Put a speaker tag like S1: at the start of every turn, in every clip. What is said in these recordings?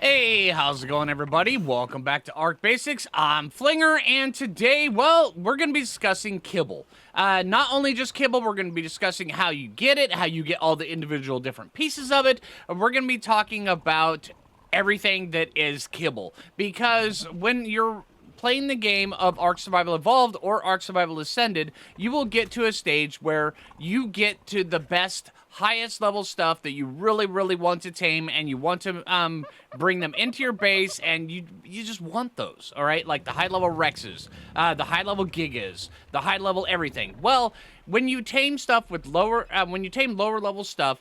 S1: Hey, how's it going, everybody? Welcome back to Arc Basics. I'm Phlinger, and today, well, we're going to be discussing Kibble. Not only just Kibble, we're going to be discussing how you get it, how you get all the individual different pieces of it. We're going to be talking about everything that is Kibble, because when you're playing the game of Ark Survival Evolved or Ark Survival Ascended, you will get to a stage where you get to the best, highest level stuff that you really want to tame, and you want to bring them into your base, and you just want those, all right? Like the high level Rexes, the high level Gigas, the high level everything. Well, when you tame stuff with lower level stuff,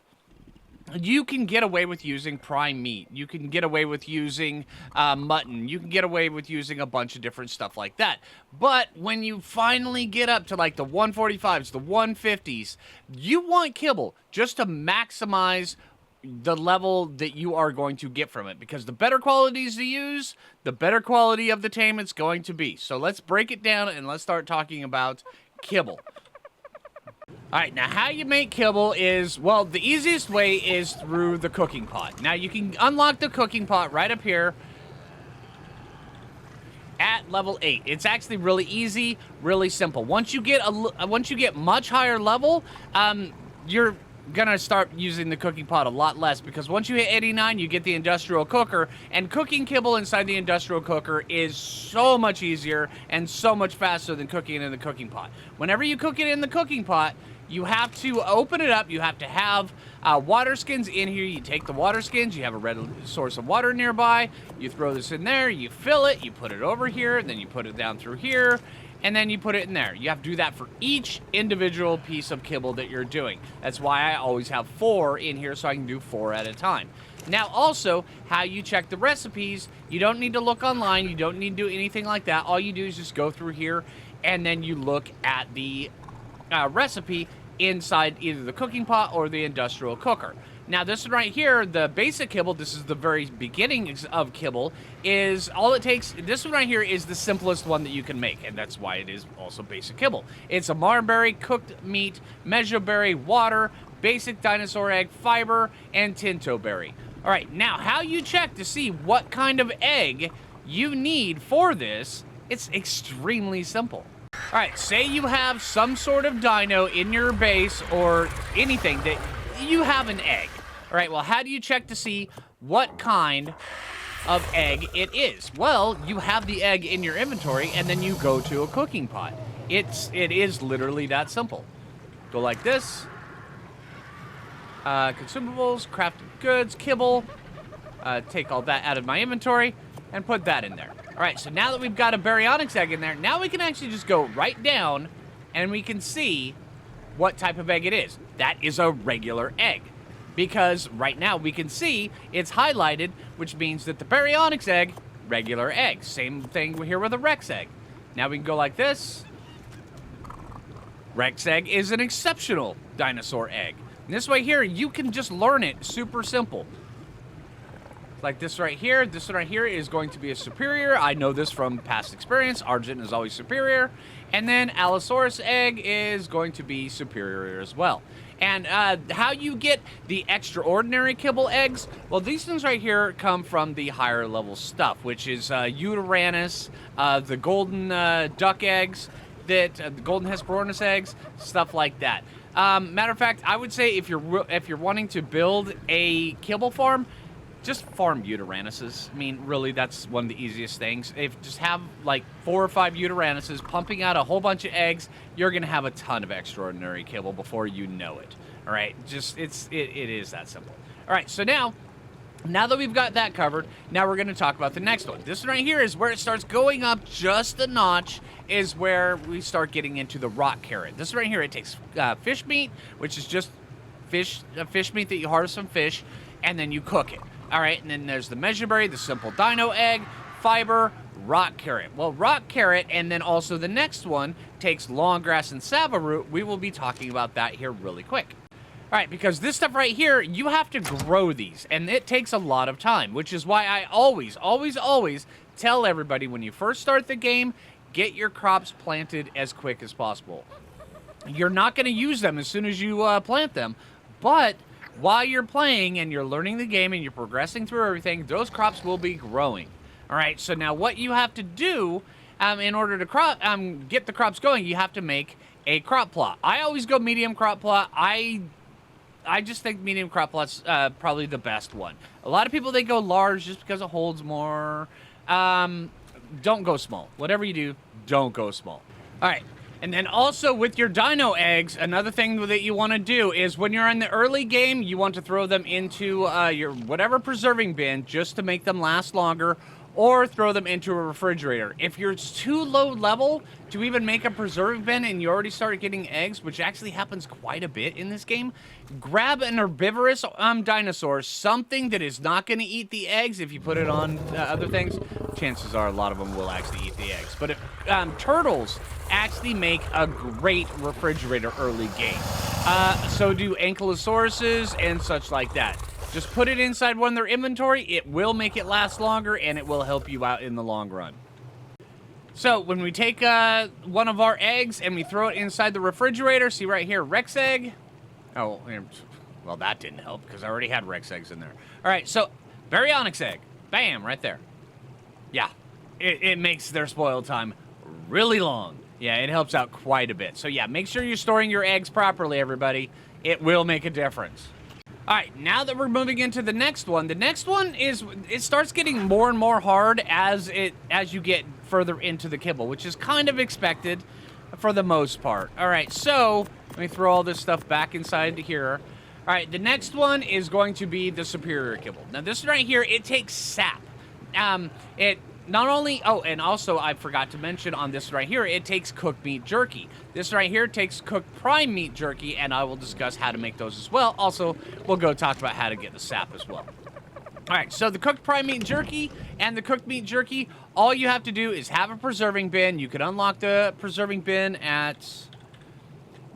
S1: you can get away with using prime meat. You can get away with using mutton. You can get away with using a bunch of different stuff like that. But when you finally get up to like the 145s, the 150s, you want Kibble just to maximize the level that you are going to get from it. Because the better qualities to use, the better quality of the tame it's going to be. So let's break it down and let's start talking about Kibble. Alright, now how you make Kibble is, well, the easiest way is through the cooking pot. Now you can unlock the cooking pot right up here at level 8. It's actually really easy, really simple. Once you get much higher level, you're gonna start using the cooking pot a lot less, because once you hit 89, you get the industrial cooker, and cooking Kibble inside the industrial cooker is so much easier and so much faster than cooking it in the cooking pot. Whenever you cook it in the cooking pot, you have to open it up. You have to have water skins in here. You take the water skins, you have a red source of water nearby, you throw this in there, you fill it, you put it over here, and then you put it down through here, and then you put it in there. You have to do that for each individual piece of Kibble that you're doing. That's why I always have 4 in here, so I can do 4 at a time. Now, also, how you check the recipes, you don't need to look online, you don't need to do anything like that. All you do is just go through here, and then you look at the recipe inside either the cooking pot or the industrial cooker. Now, this one right here, the basic Kibble, this is the very beginning of Kibble, is all it takes. This one right here is the simplest one that you can make, and that's why it is also basic Kibble. It's a marberry, cooked meat, mejoberry, water, basic dinosaur egg, fiber, and tinto berry. All right, now how you check to see what kind of egg you need for this, it's extremely simple. All right, say you have some sort of dino in your base or anything that you have an egg. All right, well, how do you check to see what kind of egg it is? Well, you have the egg in your inventory, and then you go to a cooking pot. It is literally that simple. Go like this. Consumables, crafted goods, Kibble. Take all that out of my inventory and put that in there. All right, so now that we've got a baryonyx egg in there, now we can actually just go right down and we can see what type of egg it is. That is a regular egg, because right now we can see it's highlighted, which means that the baryonyx egg, regular egg. Same thing here with a Rex egg. Now we can go like this. Rex egg is an exceptional dinosaur egg. And this way here, you can just learn it super simple. Like this right here. This one right here is going to be a superior. I know this from past experience. Argent is always superior. And then Allosaurus egg is going to be superior as well. And how you get the extraordinary Kibble eggs? Well, these things right here come from the higher level stuff, which is Uranus, the golden duck eggs, the golden Hesperornis eggs, stuff like that. Matter of fact, I would say if you're wanting to build a Kibble farm, just farm Utaranuses. I mean, really, that's one of the easiest things. Just have like 4 or 5 Utaranuses pumping out a whole bunch of eggs, you're gonna have a ton of extraordinary Kibble before you know it. All right, it is that simple. All right, so now that we've got that covered, now we're gonna talk about the next one. This one right here is where it starts going up just a notch, is where we start getting into the rock carrot. This right here, it takes fish meat, which is just fish meat that you harvest from fish, and then you cook it. All right, and then there's the mejoberry, the simple dino egg, fiber, rock carrot. Well, rock carrot, and then also the next one takes long grass and sava root. We will be talking about that here really quick. All right, because this stuff right here, you have to grow these, and it takes a lot of time, which is why I always tell everybody when you first start the game, get your crops planted as quick as possible. You're not going to use them as soon as you plant them, but while you're playing and you're learning the game and you're progressing through everything, those crops will be growing. All right, so now what you have to do in order to get the crops going, you have to make a crop plot. I always go medium crop plot. I just think medium crop plot's probably the best one. A lot of people, they go large just because it holds more. Don't go small. Whatever you do, don't go small. All right. And then also with your dino eggs, another thing that you want to do is when you're in the early game, you want to throw them into your whatever preserving bin just to make them last longer, or throw them into a refrigerator. If you're too low level to even make a preserving bin and you already started getting eggs, which actually happens quite a bit in this game, grab an herbivorous dinosaur, something that is not going to eat the eggs. If you put it on other things, chances are a lot of them will actually eat the eggs. But if turtles actually make a great refrigerator early game. So do ankylosauruses and such like that. Just put it inside one of their inventory. It will make it last longer, and it will help you out in the long run. So when we take one of our eggs and we throw it inside the refrigerator, see right here, Rex egg. Oh, well, that didn't help because I already had Rex eggs in there. All right, so Baryonyx egg. Bam, right there. Yeah, it makes their spoil time really long. Yeah, it helps out quite a bit. So yeah, make sure you're storing your eggs properly, everybody. It will make a difference. All right, now that we're moving into the next one is, it starts getting more and more hard as you get further into the kibble, which is kind of expected for the most part. All right, so let me throw all this stuff back inside here. All right, the next one is going to be the superior kibble. Now this right here, it takes sap. It not only, oh, and also I forgot to mention on this right here, it takes cooked meat jerky. This right here takes cooked prime meat jerky, and I will discuss how to make those as well. Also, we'll go talk about how to get the sap as well. All right, so the cooked prime meat jerky and the cooked meat jerky, all you have to do is have a preserving bin. You can unlock the preserving bin at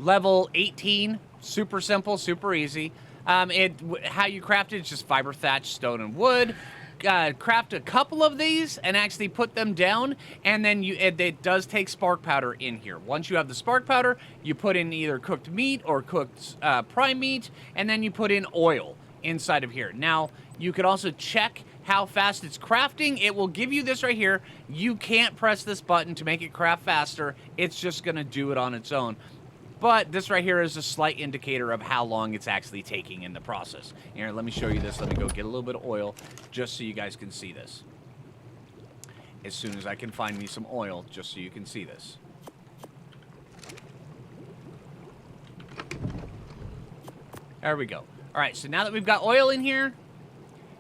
S1: level 18. Super simple, super easy. How you craft it is just fiber, thatch, stone, and wood. Craft a couple of these and actually put them down, and then it does take spark powder in here. Once you have the spark powder, you put in either cooked meat or cooked prime meat, and then you put in oil inside of here. Now, you could also check how fast it's crafting. It will give you this right here. You can't press this button to make it craft faster. It's just going to do it on its own. But this right here is a slight indicator of how long it's actually taking in the process. Here, let me show you this. Let me go get a little bit of oil just so you guys can see this. As soon as I can find me some oil, just so you can see this. There we go. All right, so now that we've got oil in here,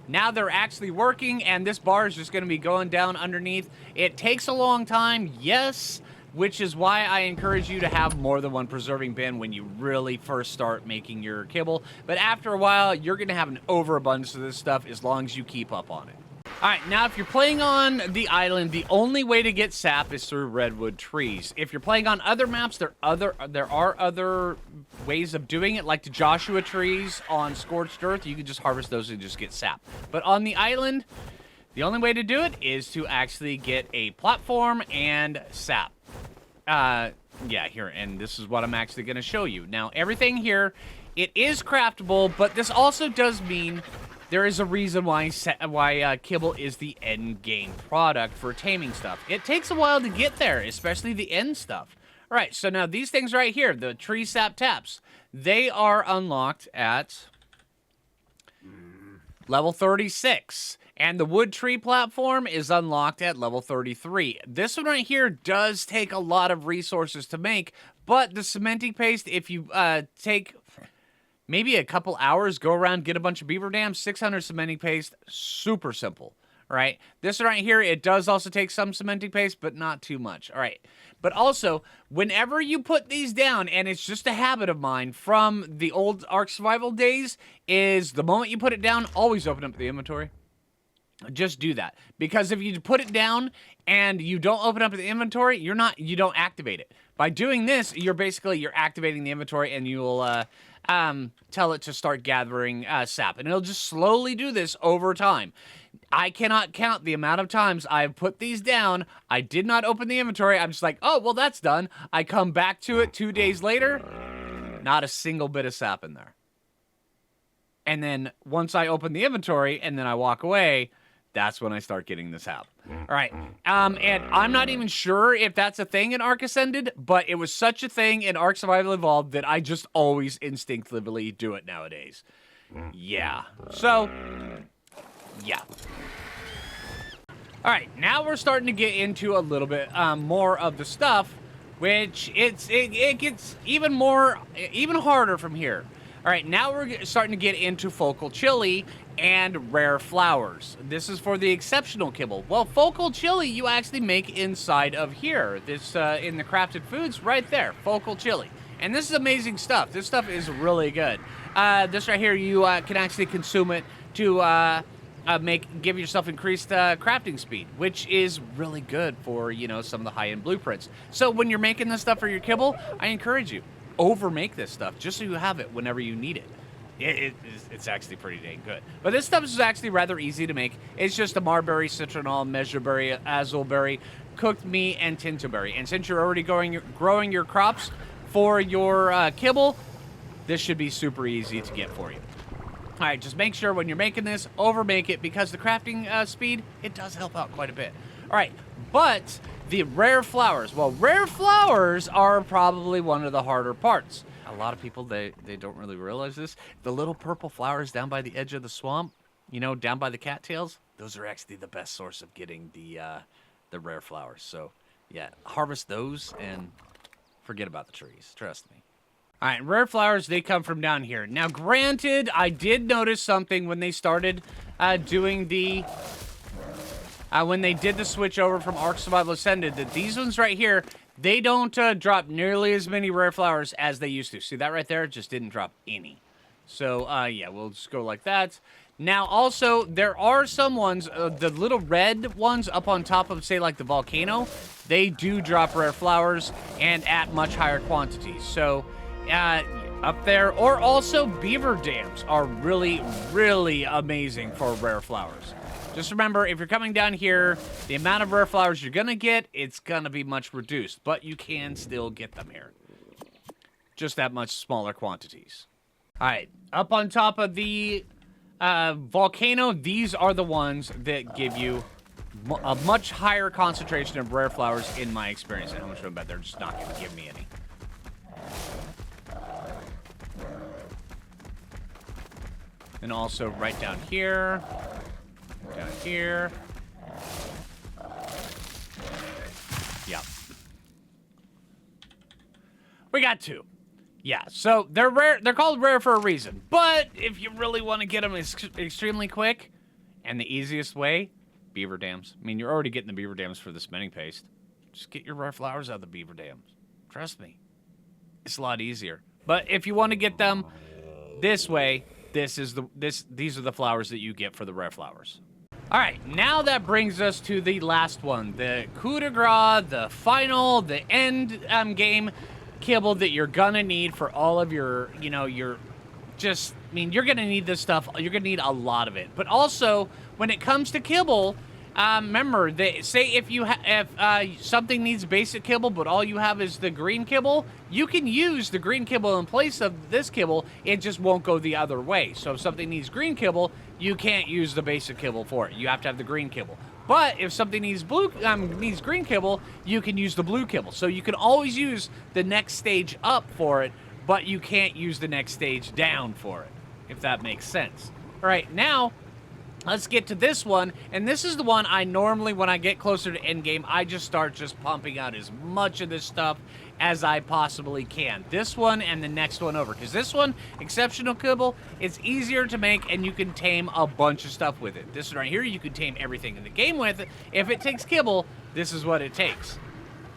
S1: now they're actually working, and this bar is just going to be going down underneath. It takes a long time, yes, which is why I encourage you to have more than one preserving bin when you really first start making your kibble. But after a while, you're going to have an overabundance of this stuff as long as you keep up on it. All right, now if you're playing on the island, the only way to get sap is through redwood trees. If you're playing on other maps, there are other ways of doing it, like the Joshua trees on Scorched Earth. You can just harvest those and just get sap. But on the island, the only way to do it is to actually get a platform and sap. Yeah, here, and this is what I'm actually going to show you. Now, everything here, it is craftable, but this also does mean there is a reason why kibble is the end game product for taming stuff. It takes a while to get there, especially the end stuff. All right, so now these things right here, the tree sap taps, they are unlocked at level 36. And the wood tree platform is unlocked at level 33. This one right here does take a lot of resources to make, but the cementing paste, if you take maybe a couple hours, go around, get a bunch of beaver dams, 600 cementing paste, super simple, right? This one right here, it does also take some cementing paste, but not too much, all right? But also, whenever you put these down, and it's just a habit of mine from the old Ark Survival days, is the moment you put it down, always open up the inventory. Just do that, because if you put it down and you don't open up the inventory, you don't activate it. By doing this, you're activating the inventory, and you'll tell it to start gathering sap, and it'll just slowly do this over time. I cannot count the amount of times I've put these down. I did not open the inventory. I'm just like, oh, well, that's done. I come back to it 2 days later, not a single bit of sap in there. And then once I open the inventory and then I walk away, that's when I start getting this out. All right. And I'm not even sure if that's a thing in Ark Ascended, but it was such a thing in Ark Survival Evolved that I just always instinctively do it nowadays. Yeah. So, yeah. All right. Now we're starting to get into a little bit more of the stuff, which it gets even harder from here. All right, now we're starting to get into focal chili and rare flowers. This is for the exceptional kibble. Well, focal chili you actually make inside of here. This in the crafted foods right there, focal chili. And this is amazing stuff. This stuff is really good. This right here, you can actually consume it to give yourself increased crafting speed, which is really good for, you know, some of the high-end blueprints. So when you're making this stuff for your kibble, I encourage you, over-make this stuff just so you have it whenever you need it. It's actually pretty dang good. But this stuff is actually rather easy to make. It's just a marberry, citronal, measureberry, azulberry, cooked meat, and tinselberry. And since you're already growing your crops for your kibble, this should be super easy to get for you. All right, just make sure when you're making this, over-make it, because the crafting speed, it does help out quite a bit. All right, but the rare flowers. Well, rare flowers are probably one of the harder parts. A lot of people, they don't really realize this. The little purple flowers down by the edge of the swamp, you know, down by the cattails, those are actually the best source of getting the rare flowers. So, yeah, harvest those and forget about the trees. Trust me. All right, rare flowers, they come from down here. Now, granted, I did notice something when they started doing the... when they did the switch over from Ark Survival Ascended, that these ones right here, they don't drop nearly as many rare flowers as they used to. See that right there? Just didn't drop any. So, yeah, we'll just go like that. Now, also, there are some ones, the little red ones up on top of, say, like the volcano, they do drop rare flowers and at much higher quantities. So, up there, or also beaver dams are really, really amazing for rare flowers. Just remember, if you're coming down here, the amount of rare flowers you're going to get, it's going to be much reduced. But you can still get them here. Just that much smaller quantities. All right, up on top of the volcano, these are the ones that give you a much higher concentration of rare flowers in my experience. And I'm going to bet they're just not going to give me any. And also right down here. Down here. Yeah. We got two. Yeah, so they're rare. They're called rare for a reason. But if you really want to get them extremely quick, and the easiest way, beaver dams. I mean, you're already getting the beaver dams for the cementing paste. Just get your rare flowers out of the beaver dams. Trust me. It's a lot easier. But if you want to get them this way, these are the flowers that you get for the rare flowers. All right, now that brings us to the last one, the coup de grace, the final, the end game kibble that you're gonna need for all of your, you know, you're gonna need this stuff. You're gonna need a lot of it. But also, when it comes to kibble, remember, say if something needs basic kibble, but all you have is the green kibble, you can use the green kibble in place of this kibble. It just won't go the other way. So if something needs green kibble, you can't use the basic kibble for it. You have to have the green kibble. But if something needs green kibble, you can use the blue kibble. So you can always use the next stage up for it, but you can't use the next stage down for it, if that makes sense. All right, now let's get to this one, and this is the one I normally, when I get closer to endgame, I just start pumping out as much of this stuff as I possibly can. This one and the next one over, because this one, exceptional kibble, it's easier to make, and you can tame a bunch of stuff with it. This one right here, you can tame everything in the game with it. If it takes kibble, this is what it takes.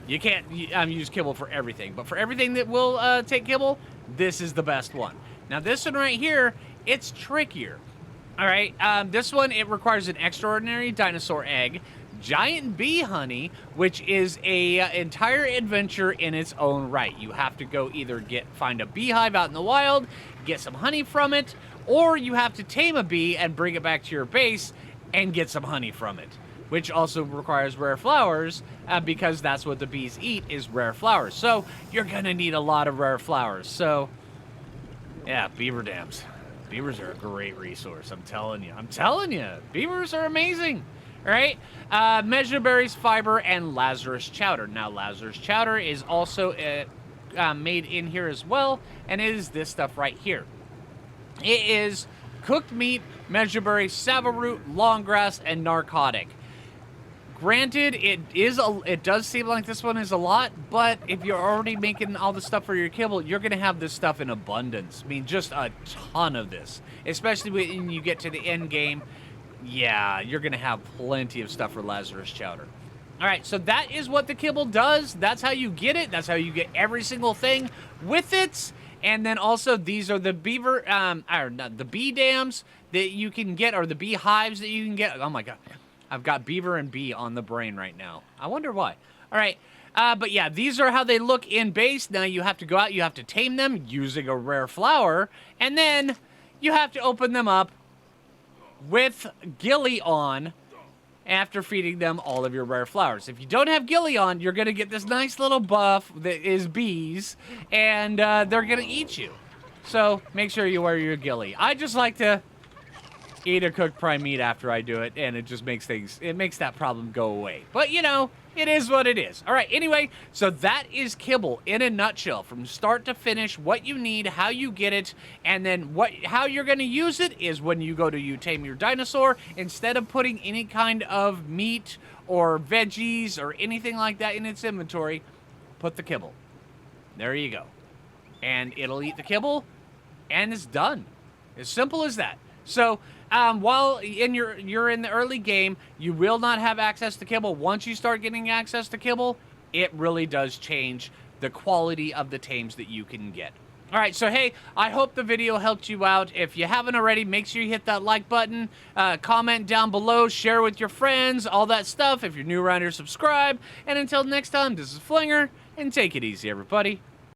S1: You can't use kibble for everything, but for everything that will take kibble, this is the best one. Now, this one right here, it's trickier. All right, this one, it requires an extraordinary dinosaur egg, giant bee honey, which is a entire adventure in its own right. You have to go either find a beehive out in the wild, get some honey from it, or you have to tame a bee and bring it back to your base and get some honey from it, which also requires rare flowers, because that's what the bees eat, is rare flowers. So you're gonna need a lot of rare flowers. So yeah, beaver dams. Beavers are a great resource. I'm telling you. I'm telling you. Beavers are amazing. All right. Measure berries, fiber, and Lazarus chowder. Now, Lazarus chowder is also made in here as well, and it is this stuff right here. It is cooked meat, measure berry, savaroot, long grass, and narcotic. Granted, it does seem like this one is a lot, but if you're already making all the stuff for your kibble, you're going to have this stuff in abundance. I mean, just a ton of this, especially when you get to the end game. Yeah, you're going to have plenty of stuff for Lazarus chowder. All right, so that is what the kibble does. That's how you get it. That's how you get every single thing with it. And then also, these are the the bee dams that you can get, or the bee hives that you can get. Oh my God. I've got beaver and bee on the brain right now. I wonder why. All right. But yeah, these are how they look in base. Now you have to go out, you have to tame them using a rare flower, and then you have to open them up with Gilly on after feeding them all of your rare flowers. If you don't have Gilly on, you're going to get this nice little buff that is bees, and they're going to eat you. So make sure you wear your Gilly. I just like to eat a cooked prime meat after I do it, and it just makes that problem go away. But you know, it is what it is. All right, anyway, so that is Kibble in a nutshell, from start to finish, what you need, how you get it, and then how you're going to use it is when you tame your dinosaur, instead of putting any kind of meat or veggies or anything like that in its inventory, put the kibble. There you go. And it'll eat the kibble, and it's done. As simple as that. So, while you're in the early game, you will not have access to kibble. Once you start getting access to kibble, it really does change the quality of the tames that you can get. All right, so hey, I hope the video helped you out. If you haven't already, make sure you hit that like button, comment down below, share with your friends, all that stuff. If you're new around here, subscribe. And until next time, this is Phlinger, and take it easy, everybody.